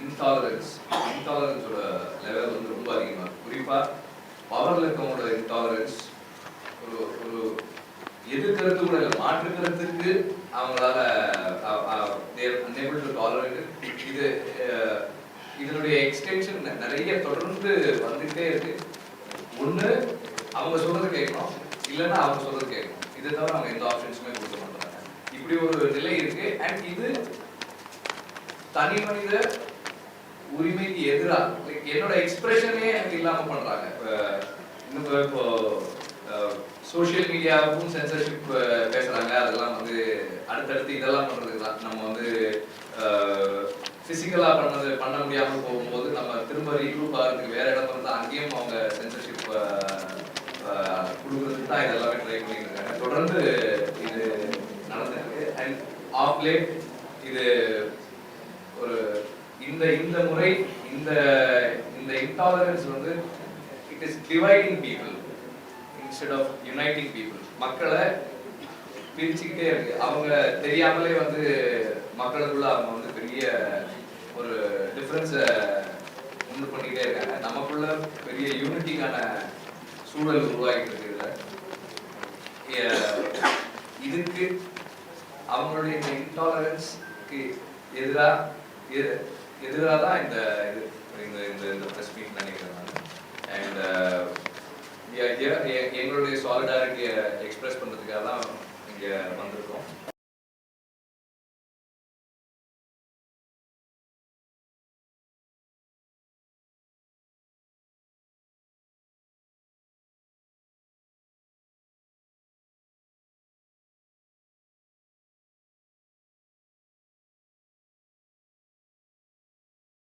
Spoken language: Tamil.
இன்டாலரன்ஸோட லெவல் வந்து ரொம்ப அதிகமாக குறிப்பாக பவரில் இருக்கவங்களோட இன்டாலரன்ஸ் ஒரு ஒரு எதிர்கருத்து கூட இல்லை, மாற்று கருத்துக்கு அவங்களால அன்ஏபிள் டு டாலரேட். இது இதனுடைய எக்ஸ்டென்ஷன் நிறைய தொடர்ந்து வந்துகிட்டே இருக்கு. ஒன்று அவங்க சொல்றது கேட்கணும், இல்லைன்னா அவங்க சொல்றது கேட்கணும். இதை தவிர அவங்க எந்த ஆப்ஷன்ஸுமே கொடுக்க மாட்டாங்க. இப்படி ஒரு நிலை இருக்கு. அண்ட் இது தனி மனித உரிமைக்கு எதிராக என்னோட எக்ஸ்பிரஷனே எனக்கு இல்லாம பண்றாங்க. இப்போ சோசியல் மீடியாவுக்கும் சென்சர்ஷிப் பேசுறாங்க. அதெல்லாம் வந்து அடுத்தடுத்து இதெல்லாம் பண்றதுக்கு தான். நம்ம வந்து பிசிக்கலா பண்ண முடியாமல் போகும்போது நம்ம திரும்ப ரீக்ரூப் ஆகிறதுக்கு வேற இடத்துல வந்து அங்கேயும் அவங்க சென்சர்ஷிப் கொடுக்கறதுக்கு தான் இதெல்லாமே ட்ரை பண்ணிட்டு இருக்காங்க. தொடர்ந்து இது நடந்திருக்கு. அண்ட் ஆஃப் லேட் இது ஒரு இந்த முறை இந்த இன்டாலரன்ஸ் வந்து it is dividing people instead of uniting people. மக்களை பிரிச்சுக்கிட்டே இருக்கு. அவங்க தெரியாமலே வந்து மக்களுக்குள்ள அவங்க வந்து பெரிய ஒரு டிஃபரன்ஸை உண்டு பண்ணிக்கிட்டே இருக்காங்க. நமக்குள்ள பெரிய யூனிட்டிக்கான சூழல் உருவாகிட்டு இருக்கு. இதுக்கு அவங்களுடைய இந்த இன்டாலரன்ஸ்க்கு எதிராக தான் இந்த ப்ரெஸ் மீட் நினைக்கிறேன் நான். அண்ட் எங்களுடைய சாலிடாரிட்டியை எக்ஸ்பிரஸ் பண்ணுறதுக்காக தான் இங்கே வந்திருக்கோம்.